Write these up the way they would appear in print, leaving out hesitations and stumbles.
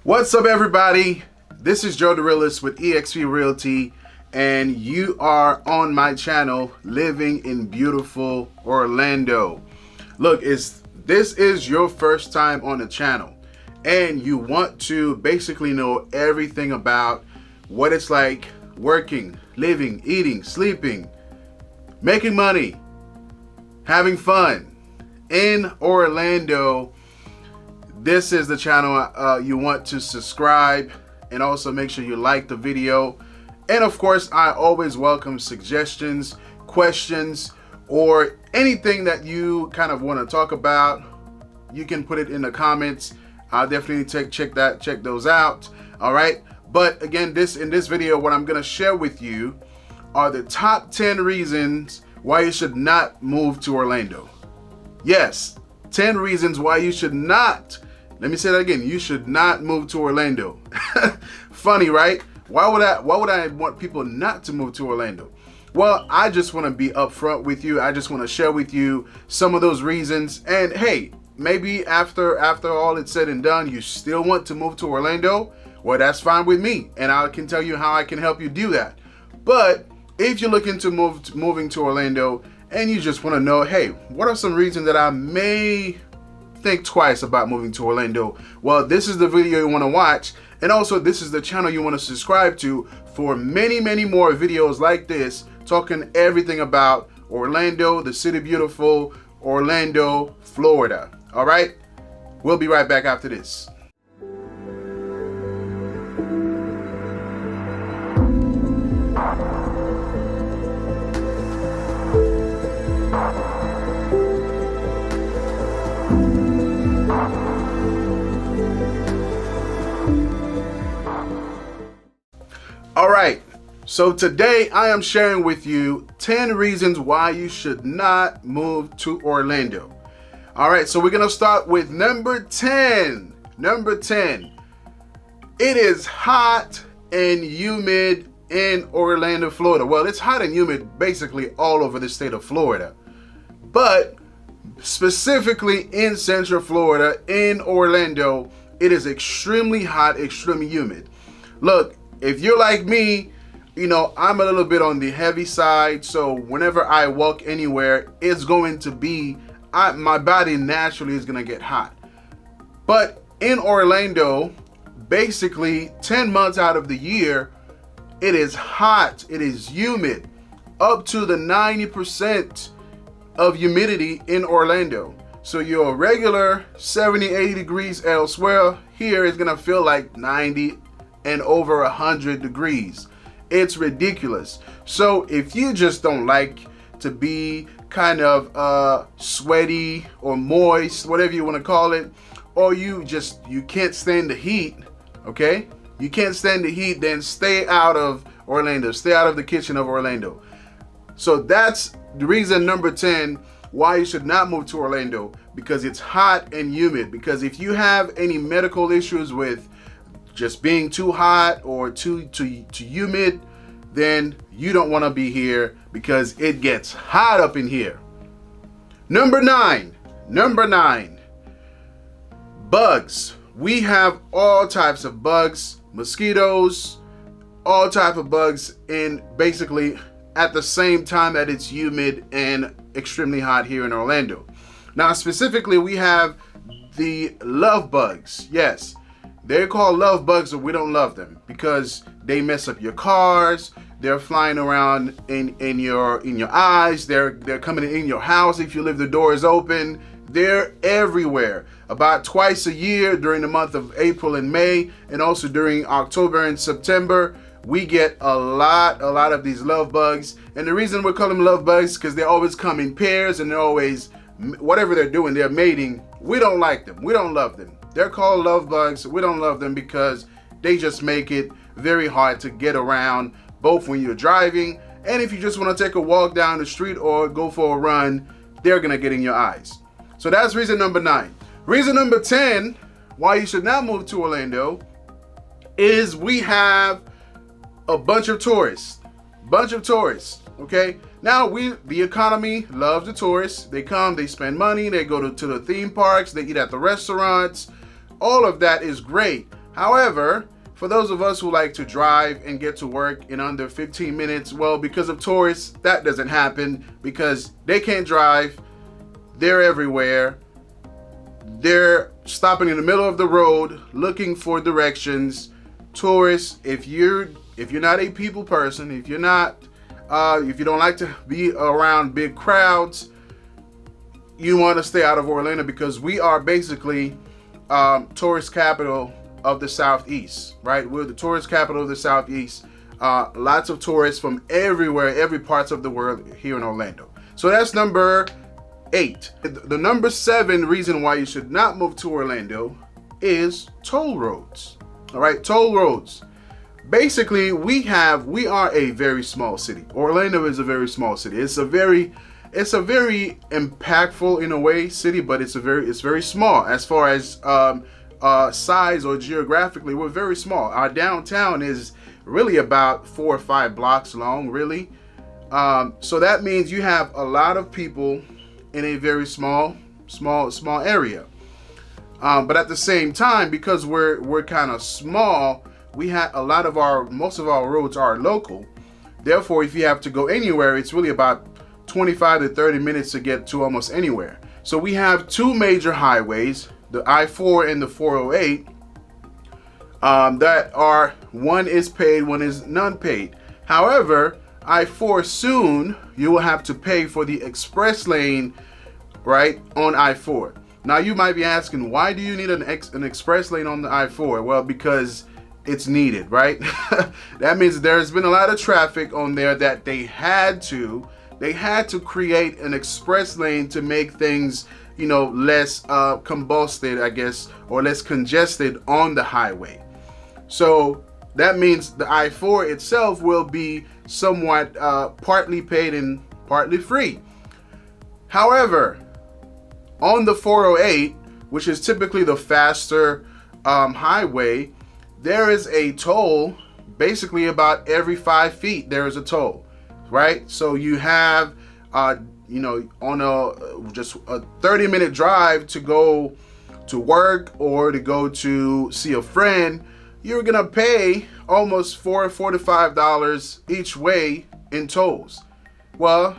What's up, everybody? This is Joe the Realist with eXp Realty, and you are on my channel, Living in Beautiful Orlando. Look, this is your first time on the channel, and you want to basically know everything about what it's like working, living, eating, sleeping, making money, having fun in Orlando. This is the channel you want to subscribe, and also make sure you like the video. And of course, I always welcome suggestions, questions, or anything that you kind of want to talk about. You can put it in the comments. I'll definitely check those out. All right. But again, in this video, what I'm going to share with you are the top 10 reasons why you should not move to Orlando. Yes, 10 reasons why you should not. Let me say that again. You should not move to Orlando. Funny, right? Why would I want people not to move to Orlando? Well, I just want to be upfront with you. I just want to share with you some of those reasons. And hey, maybe after all it's said and done, you still want to move to Orlando. Well, that's fine with me, and I can tell you how I can help you do that. But if you're looking to moving to Orlando and you just want to know, hey, what are some reasons that I may think twice about moving to Orlando? Well, this is the video you want to watch, and also this is the channel you want to subscribe to for many more videos like this, talking everything about Orlando, the city beautiful, Orlando, Florida. All right, we'll be right back after this. All right, so today I am sharing with you 10 reasons why you should not move to Orlando. All right, so we're gonna start with number 10. Number 10, it is hot and humid in Orlando, Florida. Well, it's hot and humid basically all over the state of Florida, but specifically in Central Florida, in Orlando, it is extremely hot, extremely humid. Look, if you're like me, you know, I'm a little bit on the heavy side, so whenever I walk anywhere, it's going to be, my body naturally is going to get hot. But in Orlando, basically 10 months out of the year, it is hot, it is humid, up to the 90% of humidity in Orlando. So your regular 70, 80 degrees elsewhere, here is going to feel like 90 and over 100 degrees. It's ridiculous. So if you just don't like to be kind of sweaty or moist, whatever you want to call it, or you can't stand the heat, okay? You can't stand the heat, then stay out of Orlando. Stay out of the kitchen of Orlando. So that's the reason number 10 why you should not move to Orlando, because it's hot and humid. Because if you have any medical issues with just being too hot or too humid, then you don't want to be here, because it gets hot up in here. Number nine, bugs. We have all types of bugs, mosquitoes, all type of bugs in basically at the same time that it's humid and extremely hot here in Orlando. Now, specifically, we have the love bugs. Yes, they're called love bugs, but we don't love them because they mess up your cars. They're flying around in your eyes. They're coming in your house if you leave the doors open. They're everywhere. About twice a year during the month of April and May, and also during October and September, we get a lot of these love bugs. And the reason we call them love bugs, because they always come in pairs, and they're always, whatever they're doing, they're mating. We don't like them. We don't love them. They're called love bugs. We don't love them because they just make it very hard to get around, both when you're driving and if you just want to take a walk down the street or go for a run. They're gonna get in your eyes. So that's reason number 9. Reason number 10 why you should not move to Orlando is we have a bunch of tourists. Okay, now the economy loves the tourists. They come, they spend money, they go to the theme parks, they eat at the restaurants. All of that is great, However, for those of us who like to drive and get to work in under 15 minutes, well, because of tourists, that doesn't happen because they can't drive. They're everywhere. They're stopping in the middle of the road looking for directions. Tourists, if you're not a people person, if you don't like to be around big crowds, you want to stay out of Orlando because we are basically tourist capital of the Southeast, right? We're the tourist capital of the Southeast. Lots of tourists from everywhere, every parts of the world here in Orlando. So that's number 8. The number 7 reason why you should not move to Orlando is toll roads. All right, toll roads. Basically, we are a very small city. Orlando is a very small city. It's a very impactful in a way city, but it's very small as far as size or geographically. We're very small. Our downtown is really about 4 or 5 blocks long, really. So that means you have a lot of people in a very small area. But at the same time, because we're kind of small, most of our roads are local. Therefore, if you have to go anywhere, it's really about 25 to 30 minutes to get to almost anywhere. So we have 2 major highways, the I-4 and the 408, one is paid, one is non-paid. However, I-4 soon, you will have to pay for the express lane, right, on I-4. Now you might be asking, why do you need an express lane on the I-4? Well, because it's needed, right? That means there's been a lot of traffic on there that they had to create an express lane to make things, less combusted, I guess, or less congested on the highway. So that means the I-4 itself will be somewhat partly paid and partly free. However, on the 408, which is typically the faster highway, there is a toll. Basically, about every 5 feet there is a toll, right? So you have, on just a 30-minute drive to go to work or to go to see a friend, you're gonna pay almost $4 to $5 each way in tolls. Well,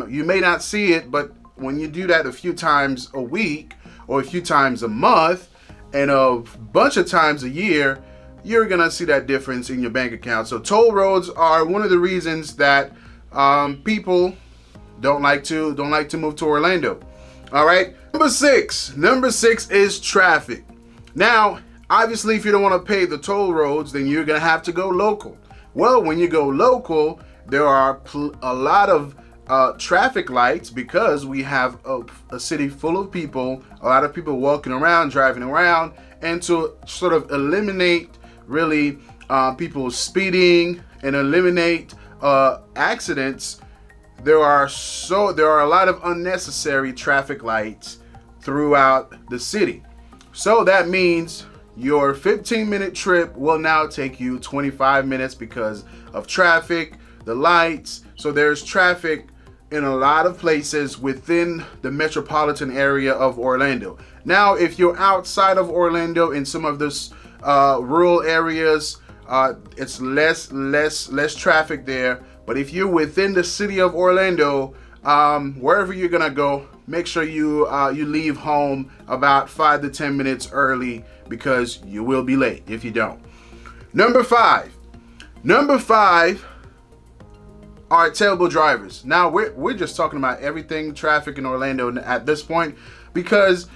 you may not see it, but when you do that a few times a week or a few times a month and a bunch of times a year, you're gonna see that difference in your bank account. So toll roads are one of the reasons that people don't like to move to Orlando. All right. Number six is traffic. Now, obviously, if you don't want to pay the toll roads, then you're gonna have to go local. Well, when you go local, there are a lot of traffic lights because we have a city full of people, a lot of people walking around, driving around, and to sort of eliminate really people speeding and eliminate accidents, there are a lot of unnecessary traffic lights throughout the city. So that means your 15-minute trip will now take you 25 minutes because of traffic, the lights. So there's traffic in a lot of places within the metropolitan area of Orlando. Now, if you're outside of Orlando in some of those rural areas, it's less traffic there. But if you're within the city of Orlando, wherever you're gonna go, make sure you leave home about 5 to 10 minutes early because you will be late if you don't. Number five are terrible drivers. Now we're just talking about everything traffic in Orlando at this point because,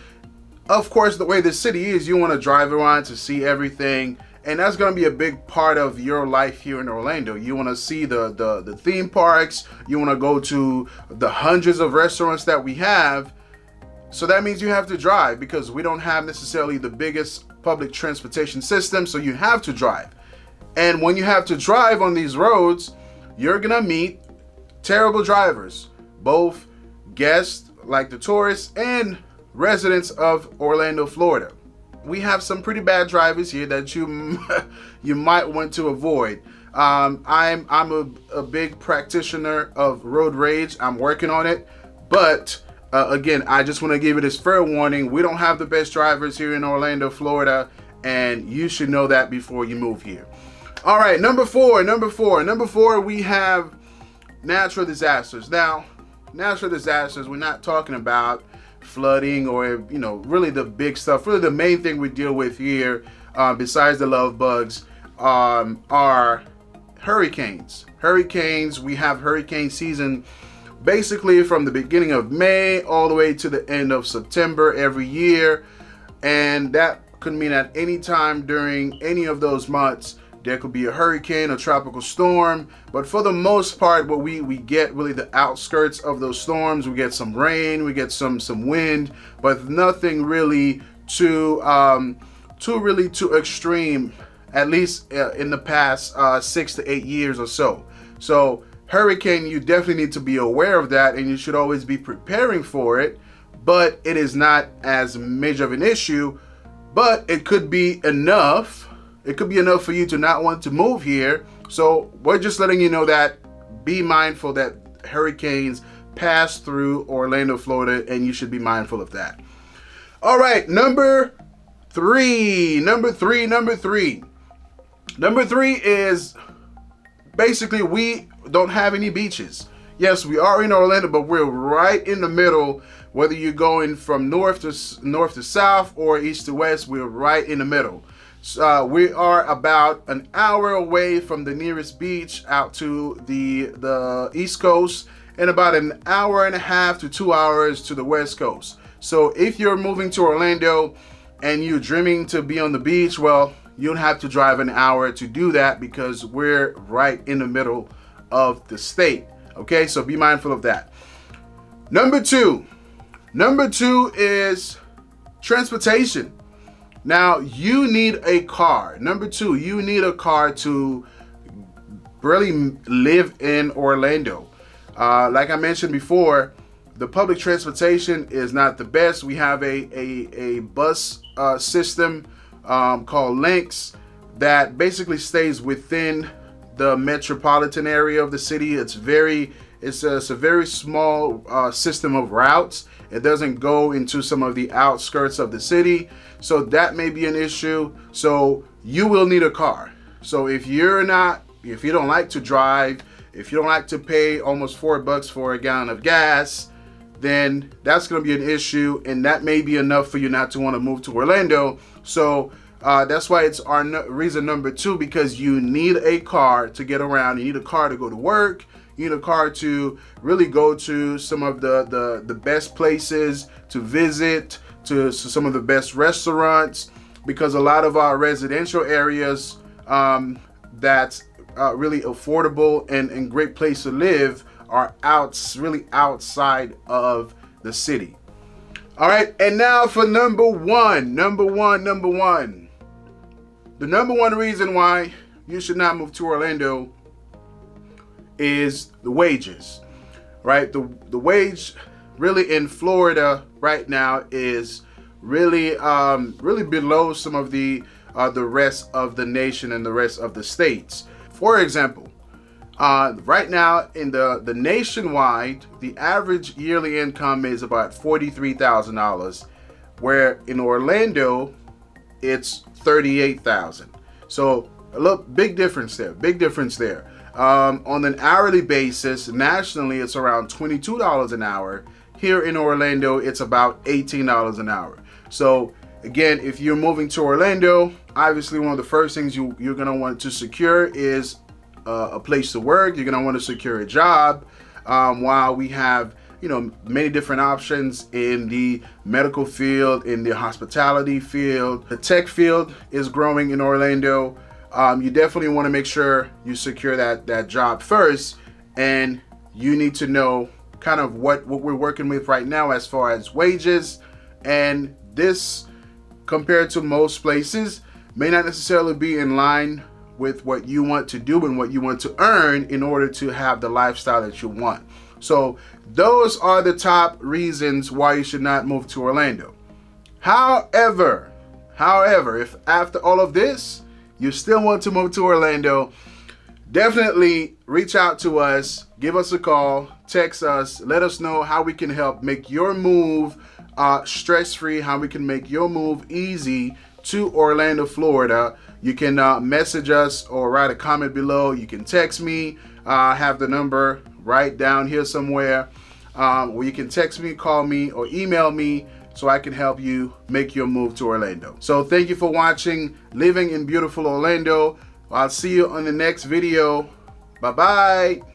of course, the way the city is, you want to drive around to see everything, and that's going to be a big part of your life here in Orlando. You want to see the theme parks. You want to go to the hundreds of restaurants that we have. So that means you have to drive because we don't have necessarily the biggest public transportation system, so you have to drive. And when you have to drive on these roads, you're gonna meet terrible drivers, both guests like the tourists and residents of Orlando, Florida. We have some pretty bad drivers here that you might want to avoid. I'm a big practitioner of road rage. I'm working on it, but again, I just want to give it this fair warning. We don't have the best drivers here in Orlando, Florida, and you should know that before you move here. All right, number four, we have natural disasters. Now, natural disasters, we're not talking about flooding or, really the big stuff. Really the main thing we deal with here, besides the love bugs, are hurricanes. We have hurricane season basically from the beginning of May all the way to the end of September every year. And that could mean at any time during any of those months, there could be a hurricane, a tropical storm. But for the most part, what we get really the outskirts of those storms. We get some rain, we get some wind, but nothing really too extreme, at least in the past 6 to 8 years or so. So hurricane, you definitely need to be aware of that, and you should always be preparing for it. But it is not as major of an issue, but it could be enough. It could be enough for you to not want to move here. So we're just letting you know that be mindful that hurricanes pass through Orlando, Florida, and you should be mindful of that. All right, number three is basically we don't have any beaches. Yes, we are in Orlando, but we're right in the middle. Whether you're going from north to south or east to west, we're right in the middle. We are about an hour away from the nearest beach out to the East Coast, and about an hour and a half to 2 hours to the West Coast. So if you're moving to Orlando and you're dreaming to be on the beach, well, you don't have to drive an hour to do that because we're right in the middle of the state. Okay, so be mindful of that. Number two is transportation. Now, you need a car. Number two, you need a car to really live in Orlando. Like I mentioned before, the public transportation is not the best. We have a bus system called Lynx that basically stays within the metropolitan area of the city. It's a very small system of routes. It doesn't go into some of the outskirts of the city. So that may be an issue. So you will need a car. So if you don't like to drive, if you don't like to pay almost $4 for a gallon of gas, then that's going to be an issue. And that may be enough for you not to want to move to Orlando. So that's why it's our reason number two, because you need a car to get around. You need a car to go to work. You need a car to really go to some of the best places to visit, to some of the best restaurants, because a lot of our residential areas that's really affordable and great place to live are really outside of the city. All right, and now for number one. The number one reason why you should not move to Orlando is the wages, right? The wage really in Florida right now is really below some of the rest of the nation and the rest of the states. For example, right now in the nationwide, the average yearly income is about $43,000, where in Orlando it's $38,000. So big difference there. On an hourly basis, nationally, it's around $22 an hour. Here in Orlando, it's about $18 an hour. So again, if you're moving to Orlando, obviously one of the first things you're going to want to secure is a place to work. You're going to want to secure a job. While we have many different options in the medical field, in the hospitality field, the tech field is growing in Orlando. You definitely want to make sure you secure that job first, and you need to know kind of what we're working with right now as far as wages. And this, compared to most places, may not necessarily be in line with what you want to do and what you want to earn in order to have the lifestyle that you want. So those are the top reasons why you should not move to Orlando. However, if after all of this, you still want to move to Orlando, definitely reach out to us, give us a call, text us, let us know how we can help make your move stress-free, how we can make your move easy to Orlando, Florida, you can message us or write a comment below. You can text me. I have the number right down here somewhere. Where you can text me, call me, or email me so I can help you make your move to Orlando. So thank you for watching Living in Beautiful Orlando. I'll see you on the next video. Bye-bye.